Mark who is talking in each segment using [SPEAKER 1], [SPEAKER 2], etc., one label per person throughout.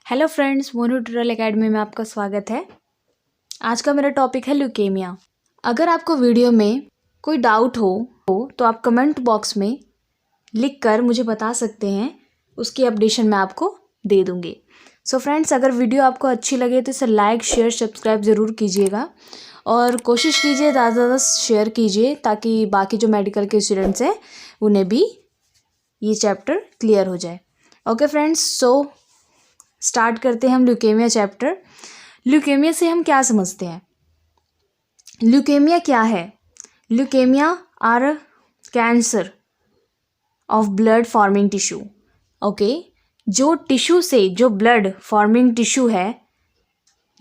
[SPEAKER 1] Hello friends, Monu tutorial academy में आपका स्वागत है। आज का मेरा टॉपिक है ल्यूकेमिया। अगर आपको वीडियो में कोई डाउट हो तो आप कमेंट बॉक्स में लिखकर मुझे बता सकते हैं, उसकी अपडेशन मैं आपको दे दूँगी। सो फ्रेंड्स, अगर वीडियो आपको अच्छी लगे तो इसे लाइक शेयर सब्सक्राइब ज़रूर कीजिएगा और कोशिश कीजिए ज़्यादा से ज़्यादा शेयर कीजिए ताकि बाकी जो मेडिकल के स्टूडेंट्स हैं उन्हें भी ये चैप्टर क्लियर हो जाए। ओके फ्रेंड्स, सो स्टार्ट करते हैं हम ल्यूकेमिया चैप्टर। ल्यूकेमिया से हम क्या समझते हैं? ल्यूकेमिया क्या है? Leukemia are cancer of blood forming tissue. Okay, जो टिश्यू से जो ब्लड फॉर्मिंग टिश्यू है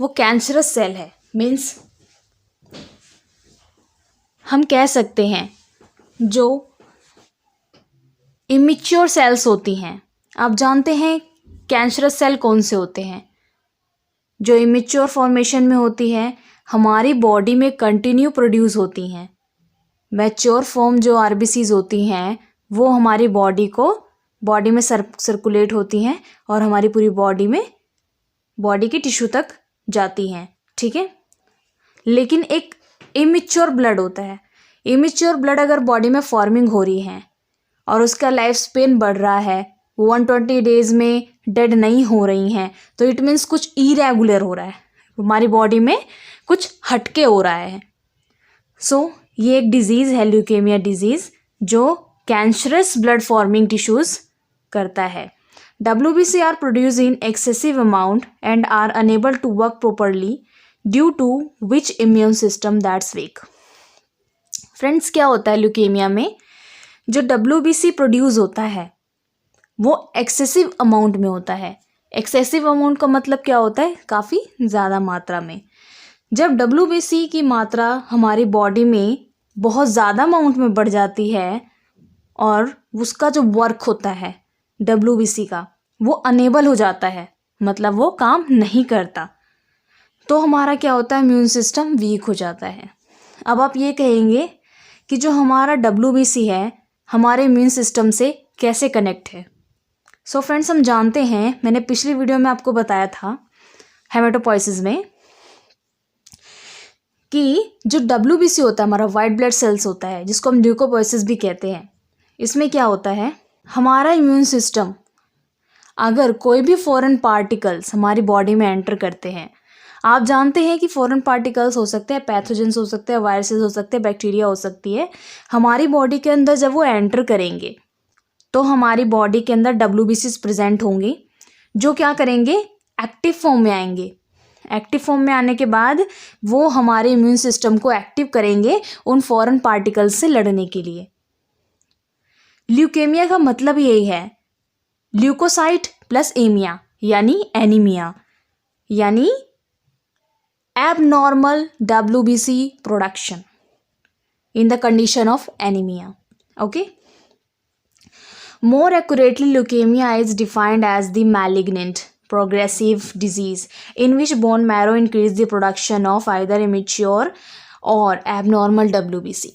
[SPEAKER 1] वो कैंसरस सेल है। मीन्स हम कह सकते हैं जो इमेच्योर सेल्स होती हैं। आप जानते हैं कैंसरस सेल कौन से होते हैं? जो इमेच्योर फॉर्मेशन में होती है, हमारी बॉडी में कंटिन्यू प्रोड्यूस होती हैं। मैच्योर फॉर्म जो आरबीसीज होती हैं वो हमारी बॉडी में सर्कुलेट होती हैं और हमारी पूरी बॉडी की टिश्यू तक जाती हैं। ठीक है, लेकिन एक इमेच्योर ब्लड होता है। इमेच्योर ब्लड अगर बॉडी में फॉर्मिंग हो रही है और उसका लाइफ स्पेन बढ़ रहा है, 120 डेज में डेड नहीं हो रही हैं, तो इट मीन्स कुछ इरेगुलर हो रहा है, हमारी बॉडी में कुछ हटके हो रहा है। सो ये एक डिजीज़ है, ल्यूकेमिया डिजीज़, जो कैंसरस ब्लड फॉर्मिंग टिश्यूज़ करता है। WBC are produce in excessive amount and are unable to work properly due to which immune system that's weak. Friends, क्या होता है ल्यूकेमिया में? जो WBC प्रोड्यूस होता है वो एक्सेसिव अमाउंट में होता है। एक्सेसिव अमाउंट का मतलब क्या होता है? काफ़ी ज़्यादा मात्रा में। जब WBC की मात्रा हमारी बॉडी में बहुत ज़्यादा अमाउंट में बढ़ जाती है और उसका जो वर्क होता है WBC का वो अनेबल हो जाता है, मतलब वो काम नहीं करता, तो हमारा क्या होता है? इम्यून सिस्टम वीक हो जाता है। अब आप ये कहेंगे कि जो हमारा WBC है हमारे इम्यून सिस्टम से कैसे कनेक्ट है? सो फ्रेंड्स, हम जानते हैं, मैंने पिछली वीडियो में आपको बताया था हेमेटोपोइसिस में, कि जो WBC होता है हमारा वाइट ब्लड सेल्स होता है, जिसको हम ल्यूकोपोइसिस भी कहते हैं। इसमें क्या होता है? हमारा इम्यून सिस्टम अगर कोई भी फॉरेन पार्टिकल्स हमारी बॉडी में एंटर करते हैं, आप जानते हैं कि फॉरेन पार्टिकल्स हो सकते हैं, पैथोजेंस हो सकते हैं, वायरसेस हो सकते हैं, बैक्टीरिया हो सकती है, हमारी बॉडी के अंदर जब वो एंटर करेंगे तो हमारी बॉडी के अंदर WBCs प्रेजेंट होंगे, जो क्या करेंगे? एक्टिव फॉर्म में आएंगे। एक्टिव फॉर्म में आने के बाद वो हमारे इम्यून सिस्टम को एक्टिव करेंगे उन फॉरेन पार्टिकल्स से लड़ने के लिए। ल्यूकेमिया का मतलब यही है, ल्यूकोसाइट प्लस एमिया यानी एनीमिया, यानी abnormal WBC production in the condition of anaemia. Okay, more accurately, leukemia is defined as the malignant progressive disease in which bone marrow increase the production of either immature or abnormal WBC.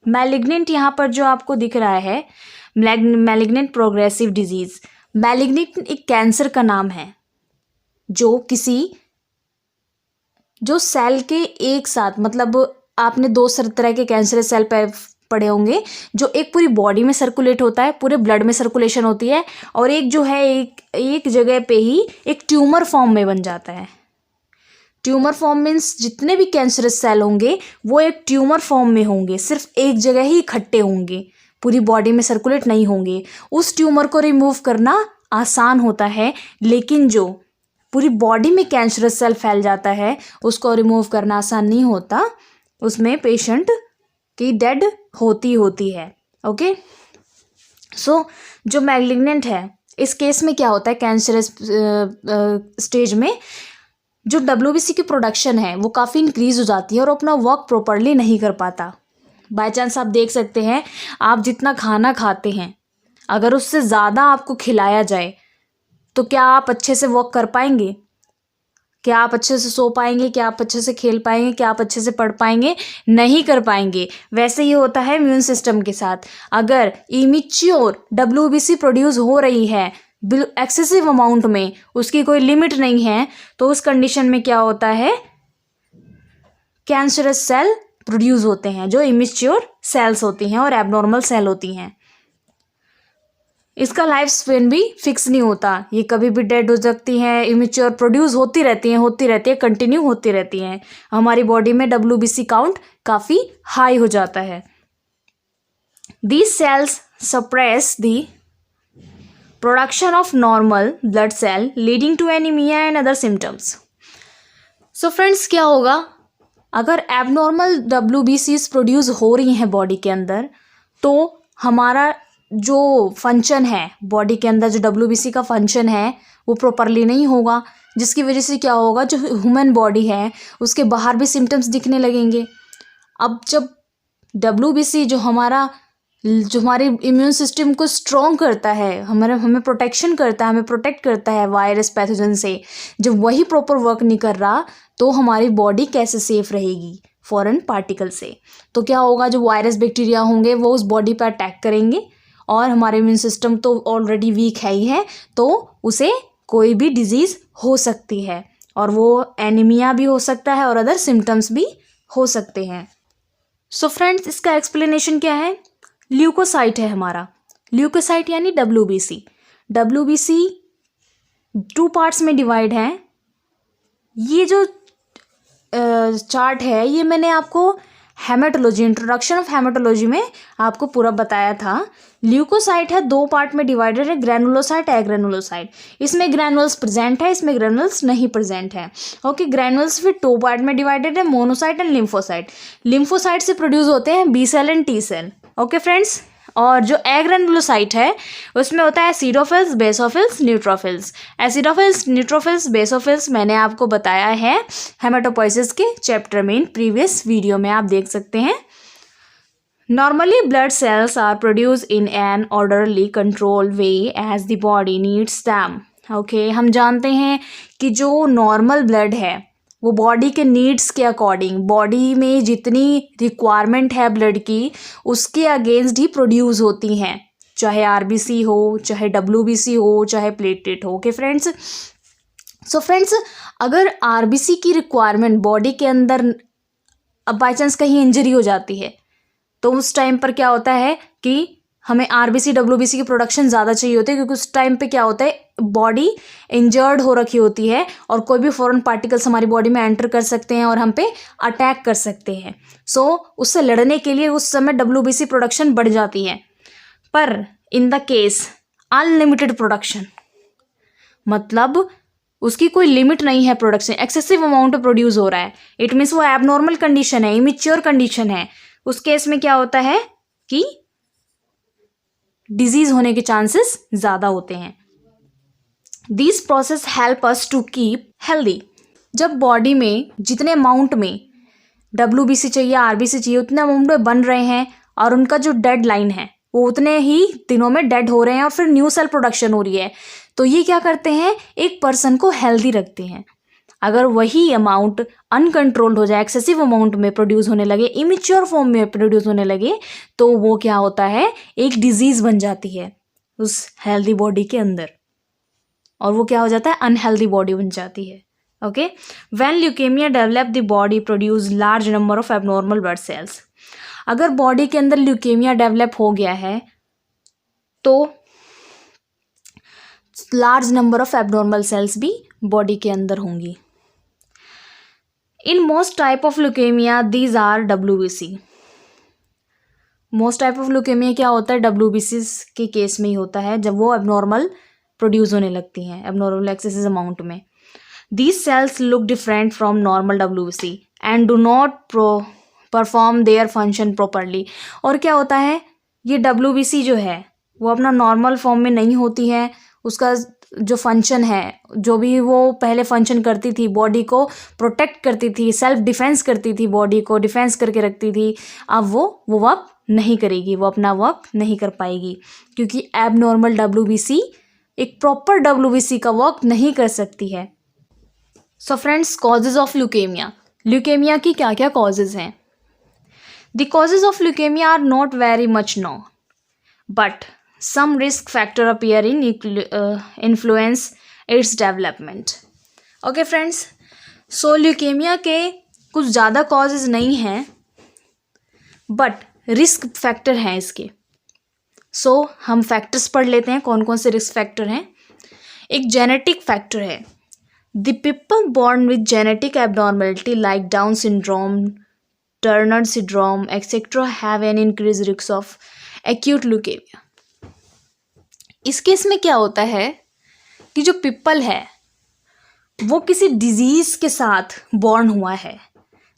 [SPEAKER 1] malignant यहाँ पर जो आपको दिख रहा है, malignant progressive disease, malignant एक cancer का नाम है जो सेल के एक साथ, मतलब आपने दो तरह के कैंसर सेल पड़े होंगे, जो एक पूरी बॉडी में सर्कुलेट होता है, पूरे ब्लड में सर्कुलेशन होती है, और एक जो है एक जगह पे ही एक ट्यूमर फॉर्म में बन जाता है। ट्यूमर फॉर्म मीन्स जितने भी कैंसरस सेल होंगे वो एक ट्यूमर फॉर्म में होंगे, सिर्फ एक जगह ही इकट्ठे होंगे, पूरी बॉडी में सर्कुलेट नहीं होंगे। उस ट्यूमर को रिमूव करना आसान होता है, लेकिन जो पूरी बॉडी में कैंसरस सेल फैल जाता है उसको रिमूव करना आसान नहीं होता, उसमें पेशेंट की डेड होती है। ओके, सो जो मैलिग्नेंट है इस केस में क्या होता है? कैंसरस स्टेज में जो WBC की प्रोडक्शन है वो काफ़ी इंक्रीज हो जाती है और अपना वर्क प्रॉपरली नहीं कर पाता। बाय चांस आप देख सकते हैं, आप जितना खाना खाते हैं अगर उससे ज़्यादा आपको खिलाया जाए तो क्या आप अच्छे से वर्क कर पाएंगे? क्या आप अच्छे से सो पाएंगे? क्या आप अच्छे से खेल पाएंगे? क्या आप अच्छे से पढ़ पाएंगे? नहीं कर पाएंगे। वैसे ही होता है इम्यून सिस्टम के साथ। अगर इमेच्योर WBC प्रोड्यूस हो रही है एक्सेसिव अमाउंट में, उसकी कोई लिमिट नहीं है, तो उस कंडीशन में क्या होता है, कैंसरस सेल प्रोड्यूस होते हैं, जो इमेच्योर सेल्स होती हैं और एबनॉर्मल सेल होती हैं। इसका लाइफ स्पेन भी फिक्स नहीं होता, ये कभी भी डेड हो सकती हैं, इमेच्योर प्रोड्यूस होती रहती हैं, कंटिन्यू होती रहती हैं। हमारी बॉडी में WBC काउंट काफ़ी हाई हो जाता है। These cells suppress the production of normal blood cell leading to anemia and other symptoms. So friends, क्या होगा अगर एबनॉर्मल WBCs प्रोड्यूस हो रही हैं बॉडी के अंदर, तो हमारा जो फंक्शन है बॉडी के अंदर, जो WBC का फंक्शन है वो प्रॉपरली नहीं होगा, जिसकी वजह से क्या होगा, जो ह्यूमन बॉडी है उसके बाहर भी सिम्टम्स दिखने लगेंगे। अब जब WBC जो हमारे इम्यून सिस्टम को स्ट्रॉन्ग करता है, हमें प्रोटेक्शन करता है, हमें प्रोटेक्ट करता है वायरस पैथोजन से, जब वही प्रॉपर वर्क नहीं कर रहा तो हमारी बॉडी कैसे सेफ रहेगी फॉरेन पार्टिकल से। तो क्या होगा, जो वायरस बैक्टीरिया होंगे वो उस बॉडी पर अटैक करेंगे और हमारे इम्यून सिस्टम तो ऑलरेडी वीक है ही है, तो उसे कोई भी डिजीज़ हो सकती है और वो एनीमिया भी हो सकता है और अदर सिम्टम्स भी हो सकते हैं। सो फ्रेंड्स, इसका एक्सप्लेनेशन क्या है, ल्यूकोसाइट है हमारा, ल्यूकोसाइट यानी WBC 2 पार्ट्स में डिवाइड है। ये जो चार्ट है ये मैंने आपको हेमेटोलॉजी, इंट्रोडक्शन ऑफ हेमेटोलॉजी में आपको पूरा बताया था। ल्यूकोसाइट है 2 पार्ट में डिवाइडेड है, ग्रैनुलोसाइट, एग्रेनुलोसाइट। इसमें ग्रैनुल्स प्रेजेंट है, इसमें ग्रैनुल्स नहीं प्रेजेंट है। ओके, ग्रैनुल्स फिर 2 पार्ट में डिवाइडेड है, मोनोसाइट एंड लिम्फोसाइट। लिम्फोसाइट से प्रोड्यूस होते हैं B cell and T cell. Okay friends, और जो एग्रेनुलोसाइट है उसमें होता है acidophils, basophils, neutrophils. Acidophils, neutrophils, basophils मैंने आपको बताया है हेमेटोपोइसिस के चैप्टर में, प्रीवियस वीडियो में आप देख सकते हैं। Normally blood cells are produce in an orderly control way as the body needs them. Okay, हम जानते हैं कि जो नॉर्मल ब्लड है वो बॉडी के नीड्स के अकॉर्डिंग, बॉडी में जितनी रिक्वायरमेंट है ब्लड की उसके अगेंस्ट ही प्रोड्यूस होती हैं, चाहे RBC हो, चाहे WBC हो, चाहे प्लेटलेट हो। ओके फ्रेंड्स, सो फ्रेंड्स, अगर RBC की रिक्वायरमेंट बॉडी के अंदर अब बाई चांस कहीं इंजरी हो जाती है तो उस टाइम पर क्या होता है कि हमें RBC WBC की प्रोडक्शन ज़्यादा चाहिए होती है, क्योंकि उस टाइम पे क्या होता है, बॉडी इंजर्ड हो रखी होती है और कोई भी फॉरेन पार्टिकल्स हमारी बॉडी में एंटर कर सकते हैं और हम पे अटैक कर सकते हैं। सो उससे लड़ने के लिए उस समय WBC प्रोडक्शन बढ़ जाती है। पर in the case unlimited production, मतलब उसकी कोई लिमिट नहीं है, प्रोडक्शन एक्सेसिव अमाउंट में प्रोड्यूस हो रहा है, इट मीन्स वो एबनॉर्मल कंडीशन है, इमेच्योर कंडीशन है। उस केस में क्या होता है कि डिजीज होने के चांसेस ज़्यादा होते हैं। This process help us to keep healthy. जब बॉडी में जितने अमाउंट में WBC चाहिए, RBC चाहिए, उतने अमाउंट में बन रहे हैं और उनका जो डेड लाइन है वो उतने ही दिनों में डेड हो रहे हैं और फिर न्यू सेल प्रोडक्शन हो रही है, तो ये क्या करते हैं, एक पर्सन को हेल्दी रखते हैं। अगर वही अमाउंट अनकंट्रोल्ड हो जाए, एक्सेसिव अमाउंट में प्रोड्यूस होने लगे, इमेच्योर फॉर्म में प्रोड्यूस होने लगे, तो वो क्या होता है, एक डिजीज़ बन जाती है उस हेल्दी बॉडी के अंदर और वो क्या हो जाता है, अनहेल्दी बॉडी बन जाती है। Okay, when leukemia develop the body produce large number of abnormal blood cells. अगर बॉडी के अंदर ल्यूकेमिया डेवलप हो गया है तो large number of abnormal cells भी बॉडी के अंदर होंगी। In most type of leukemia these are WBC। Most type of leukemia क्या होता है, WBC के केस में ही होता है, जब वो एबनॉर्मल प्रोड्यूस होने लगती हैं, एबनॉर्मल एक्सेसिव अमाउंट में। These cells look different from normal WBC and do not perform their function properly. और क्या होता है, ये WBC जो है वो अपना नॉर्मल फॉर्म में नहीं होती है, उसका जो फंक्शन है, जो भी वो पहले फंक्शन करती थी, बॉडी को प्रोटेक्ट करती थी, सेल्फ डिफेंस करती थी, बॉडी को डिफेंस करके रखती थी, अब वो वर्क नहीं करेगी, वो अपना वर्क नहीं कर पाएगी, क्योंकि एबनॉर्मल WBC एक प्रॉपर WBC का वर्क नहीं कर सकती है। So friends, causes of leukemia. Leukemia की क्या क्या कॉजेज हैं? The causes of leukemia are not very much known, but some risk factor appear in influence its development. Okay friends, so leukaemia के कुछ ज़्यादा कॉजेज नहीं हैं बट रिस्क फैक्टर हैं इसके. सो हम फैक्टर्स पढ़ लेते हैं कौन कौन से रिस्क फैक्टर हैं. एक जेनेटिक फैक्टर है. The people born with genetic abnormality like down syndrome, Turner syndrome etcetera have an increase risk of acute leukaemia. इस केस में क्या होता है कि जो पीपल है वो किसी डिजीज़ के साथ बॉर्न हुआ है,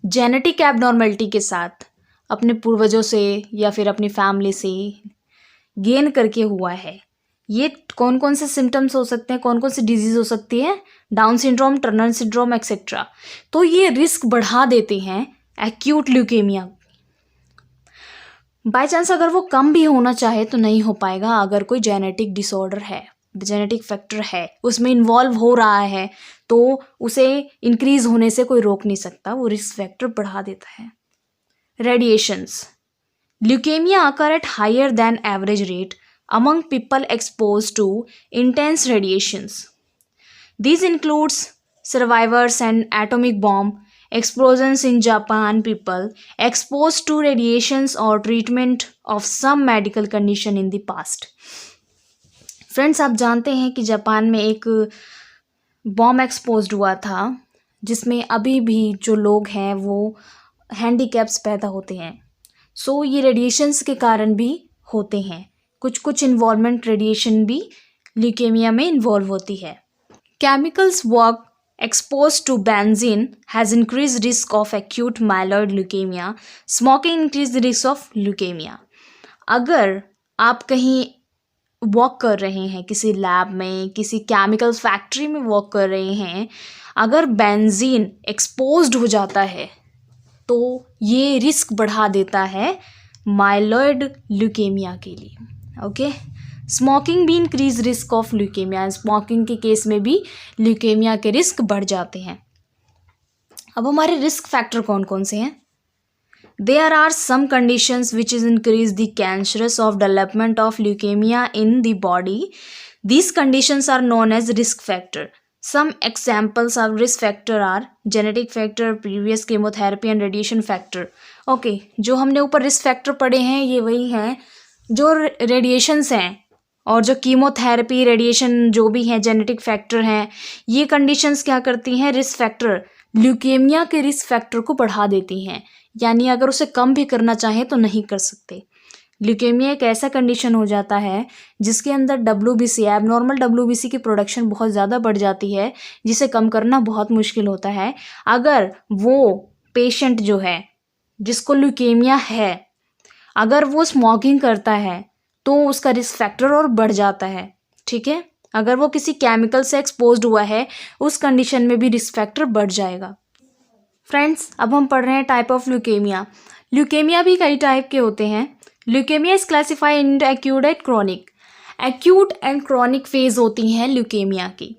[SPEAKER 1] जेनेटिक एबनॉर्मेलिटी के साथ, अपने पूर्वजों से या फिर अपनी फैमिली से गेन करके हुआ है. ये कौन कौन से सिम्टम्स हो सकते हैं, कौन कौन सी डिजीज़ हो सकती है, down syndrome, Turner syndrome etcetera. तो ये रिस्क बढ़ा देते हैं एक्यूट ल्यूकेमिया. बाय चांस अगर वो कम भी होना चाहे तो नहीं हो पाएगा. अगर कोई जेनेटिक डिसऑर्डर है, जेनेटिक फैक्टर है, उसमें इन्वॉल्व हो रहा है तो उसे इंक्रीज होने से कोई रोक नहीं सकता, वो रिस्क फैक्टर बढ़ा देता है. Radiations. Leukemia occur at higher than average rate among people exposed to intense radiations. These includes survivors and atomic bomb explosions in Japan, people exposed to radiations or treatment of some medical condition in the past. Friends, आप जानते हैं कि Japan में एक bomb exposed हुआ था जिसमें अभी भी जो लोग हैं वो हैंडीकैप्स पैदा होते हैं. सो ये रेडिएशंस के कारण भी होते हैं. कुछ इन्वॉल्वमेंट रेडिएशन भी ल्यूकेमिया में इन्वॉल्व होती है. Chemicals work exposed to benzene has increased risk of acute myeloid leukemia. Smoking increased the risk of leukemia. अगर आप कहीं वर्क कर रहे हैं, किसी लैब में, किसी केमिकल फैक्ट्री में वर्क कर रहे हैं, अगर बेंजीन एक्सपोज्ड हो जाता है तो ये रिस्क बढ़ा देता है माइलॉइड ल्यूकेमिया के लिए. ओके. स्मोकिंग भी increase risk of leukaemia. Smoking के केस में भी ल्यूकेमिया के रिस्क बढ़ जाते हैं. अब हमारे रिस्क फैक्टर कौन कौन से हैं? There are some conditions which is increase the कैंसरस of development of leukemia in the body. These conditions are known as risk factor. Some examples of risk factor are genetic factor, previous chemotherapy and radiation factor. Okay, जो हमने ऊपर risk factor पढ़े हैं ये वही हैं जो रेडिएशंस हैं और जो कीमोथेरेपी, रेडिएशन जो भी हैं, जेनेटिक फैक्टर हैं. ये कंडीशंस क्या करती हैं? रिस्क फैक्टर ल्यूकेमिया के रिस्क फैक्टर को बढ़ा देती हैं. यानी अगर उसे कम भी करना चाहें तो नहीं कर सकते. ल्यूकेमिया एक ऐसा कंडीशन हो जाता है जिसके अंदर WBC, एबनॉर्मल WBC की प्रोडक्शन बहुत ज़्यादा बढ़ जाती है, जिसे कम करना बहुत मुश्किल होता है. अगर वो पेशेंट जो है जिसको ल्यूकेमिया है, अगर वो स्मोकिंग करता है तो उसका रिस्क फैक्टर और बढ़ जाता है. ठीक है. अगर वो किसी केमिकल से एक्सपोज्ड हुआ है उस कंडीशन में भी रिस्क फैक्टर बढ़ जाएगा. फ्रेंड्स, अब हम पढ़ रहे हैं टाइप ऑफ ल्यूकेमिया. ल्यूकेमिया भी कई टाइप के होते हैं. Leukaemia is classified into acute and chronic. Acute and chronic phase होती हैं ल्यूकेमिया की.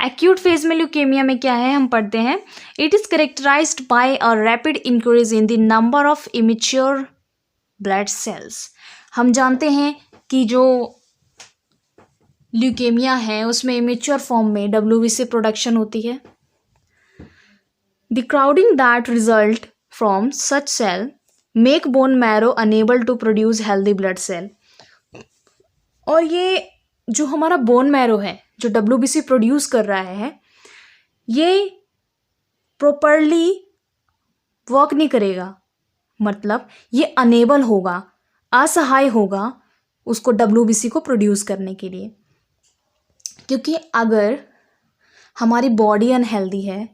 [SPEAKER 1] एक्यूट फेज में ल्यूकेमिया में क्या है हम पढ़ते हैं. It is characterized by a rapid increase in the number of immature blood cells. हम जानते हैं कि जो ल्यूकेमिया है उसमें इमेच्योर फॉर्म में WBC प्रोडक्शन होती है. The crowding that result from such cell make bone marrow unable to produce healthy blood cell. और ये जो हमारा बोन मैरो है जो WBC प्रोड्यूस कर रहा है ये प्रॉपरली वर्क नहीं करेगा. मतलब ये अनेबल होगा, असहाय होगा उसको WBC को प्रोड्यूस करने के लिए. क्योंकि अगर हमारी बॉडी अनहेल्दी है,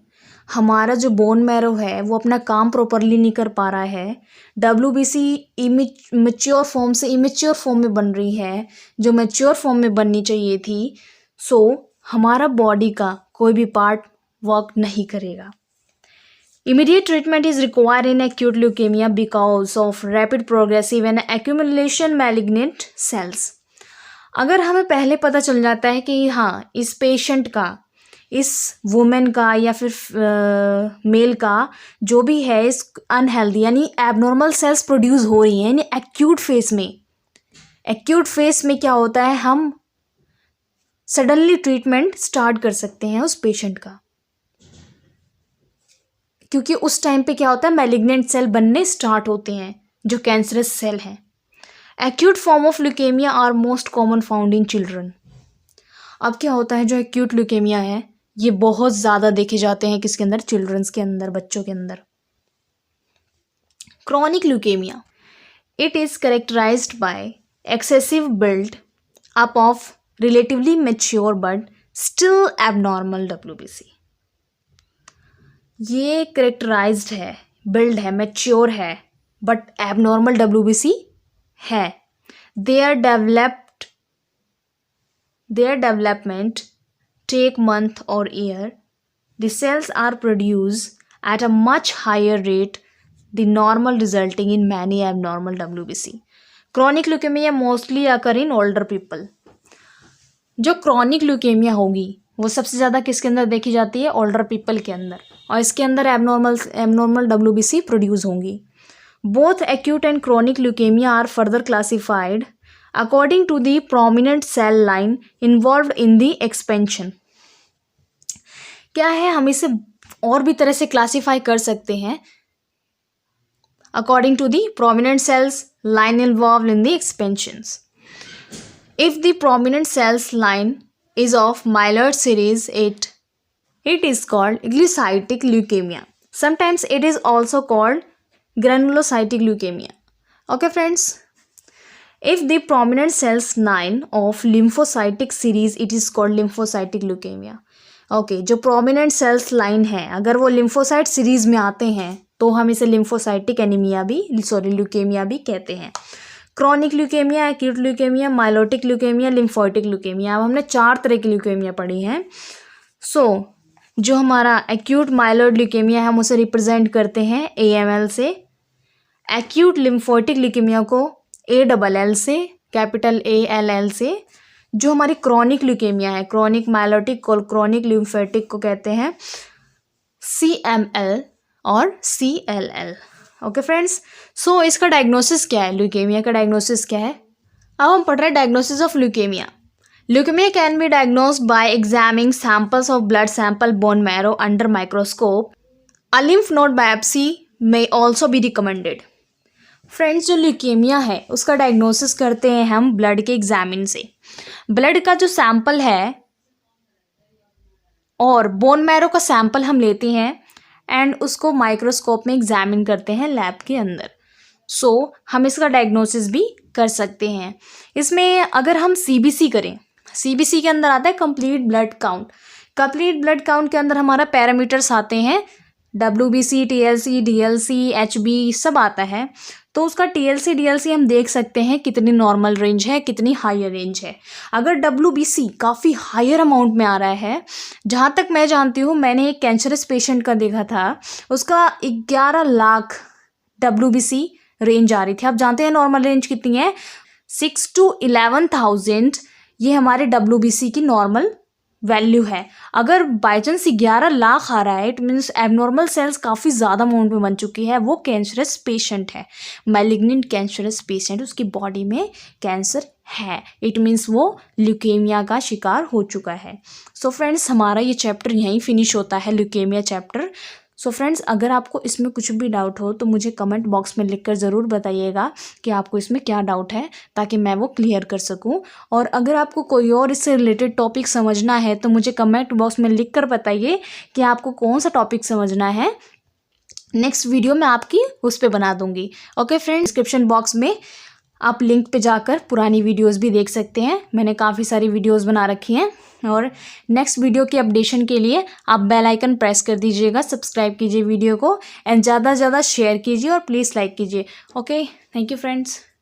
[SPEAKER 1] हमारा जो बोन मैरो है वो अपना काम प्रॉपरली नहीं कर पा रहा है, WBC मैच्योर फॉर्म से इमेच्योर फॉर्म में बन रही है जो मैच्योर फॉर्म में बननी चाहिए थी, सो हमारा बॉडी का कोई भी पार्ट वर्क नहीं करेगा. Immediate treatment is required in acute leukemia because of rapid progressive and accumulation malignant cells. अगर हमें पहले पता चल जाता है कि हाँ इस पेशेंट का, इस वुमेन का या फिर मेल का जो भी है इस अनहेल्दी यानी एबनॉर्मल सेल्स प्रोड्यूस हो रही हैं यानी एक्यूट फेज में, एक्यूट फेस में क्या होता है, हम सडनली ट्रीटमेंट स्टार्ट कर सकते हैं उस पेशेंट का, क्योंकि उस टाइम पे क्या होता है, मैलिग्नेंट सेल बनने स्टार्ट होते हैं जो कैंसरस सेल हैं। Acute form of leukemia are most common found in children. अब क्या होता है, जो एक्यूट ल्यूकेमिया है ये बहुत ज़्यादा देखे जाते हैं किसके अंदर, चिल्ड्रंस के अंदर, बच्चों के अंदर। Chronic leukemia, it is characterized by excessive build up of relatively mature but still abnormal WBC। ये करेक्टराइज्ड है, बिल्ड है, मैच्योर है, बट एबनॉर्मल WBC है। Their development take month or year. The cells are produced at a much higher rate the normal, resulting in many abnormal WBC. Chronic leukemia mostly occur in older people. जो chronic leukemia होगी वो सबसे ज़्यादा किसके अंदर देखी जाती है, older people के अंदर, और इसके अंदर abnormal WBC प्रोड्यूस होंगी। Both acute and chronic leukemia are further classified according to the prominent cell line involved in the expansion. क्या है, हम इसे और भी तरह से क्लासीफाई कर सकते हैं according to the prominent cells line involved in the expansions. If the prominent cells line is of myeloid series, it is called glycytic leukemia. Sometimes it is also called granulocytic leukemia. Okay friends, if the prominent cells line of lymphocytic series, it is called lymphocytic leukemia. Okay जो prominent sales line है अगर वो lymphocyte series में आते हैं तो हम इसे लिम्फोसाइटिक एनीमिया भी ल्यूकेमिया भी कहते हैं। Chronic leukaemia, acute leukaemia, myeloid leukaemia, lymphocytic leukaemia. अब हमने 4 तरह की ल्यूकेमिया पढ़ी हैं। जो हमारा एक्यूट माइलोइड ल्यूकेमिया है हम उसे रिप्रेजेंट करते हैं AML से। एक्यूट लिम्फोइटिक ल्यूकेमिया को ALL से, कैपिटल ALL से। जो हमारी क्रॉनिक ल्यूकेमिया है, क्रॉनिक माइलोटिक और क्रॉनिक लिम्फेटिक को कहते हैं CML और CLL। ओके फ्रेंड्स, इसका डायग्नोसिस क्या है, ल्यूकेमिया का डायग्नोसिस क्या है। अब हम पढ़ रहे हैं diagnosis of leukemia. Leukaemia can be diagnosed bye examining samples of blood sample, bone marrow under microscope. A lymph node biopsy may also be recommended. Friends, जो ल्यूकेमिया है उसका डायग्नोसिस करते हैं हम ब्लड के एग्जामिन से। ब्लड का जो सैंपल है और बोन मैरो का सैंपल हम लेते हैं एंड उसको माइक्रोस्कोप में एग्जामिन करते हैं लैब के अंदर। हम इसका डायग्नोसिस भी कर सकते हैं। इसमें अगर हम CBC करें, CBC के अंदर आता है complete blood count. Complete blood count के अंदर हमारा पैरामीटर्स आते हैं, WBC, TLC, DLC, HB सब आता है। तो उसका TLC, DLC हम देख सकते हैं कितनी नॉर्मल रेंज है, कितनी हायर रेंज है। अगर WBC काफ़ी हायर अमाउंट में आ रहा है, जहाँ तक मैं जानती हूँ, मैंने एक कैंसरस पेशेंट का देखा था, उसका 11 लाख WBC रेंज आ रही थी। आप जानते हैं नॉर्मल रेंज कितनी है, 6 to 11,000 ये हमारे WBC की नॉर्मल वैल्यू है। अगर बाई चांस 11 लाख आ रहा है, इट मीन्स एबनॉर्मल सेल्स काफ़ी ज़्यादा अमाउंट में बन चुकी है। वो कैंसरस पेशेंट है, मैलिग्नेंट कैंसरस पेशेंट, उसकी बॉडी में कैंसर है, इट मीन्स वो ल्यूकेमिया का शिकार हो चुका है। फ्रेंड्स, हमारा ये चैप्टर यहीं फिनिश होता है, ल्यूकेमिया चैप्टर। फ्रेंड्स, अगर आपको इसमें कुछ भी डाउट हो तो मुझे कमेंट बॉक्स में लिखकर ज़रूर बताइएगा कि आपको इसमें क्या डाउट है, ताकि मैं वो क्लियर कर सकूं। और अगर आपको कोई और इससे रिलेटेड टॉपिक समझना है तो मुझे कमेंट बॉक्स में लिखकर बताइए कि आपको कौन सा टॉपिक समझना है। नेक्स्ट वीडियो मैं आपकी उस पर बना दूँगी। ओके फ्रेंड्स, डिस्क्रिप्शन बॉक्स में आप लिंक पे जाकर पुरानी वीडियोस भी देख सकते हैं। मैंने काफ़ी सारी वीडियोस बना रखी हैं। और नेक्स्ट वीडियो की अपडेशन के लिए आप बेल आइकन प्रेस कर दीजिएगा, सब्सक्राइब कीजिए वीडियो को एंड ज़्यादा से ज़्यादा शेयर कीजिए और प्लीज़ लाइक कीजिए। Okay, thank you friends.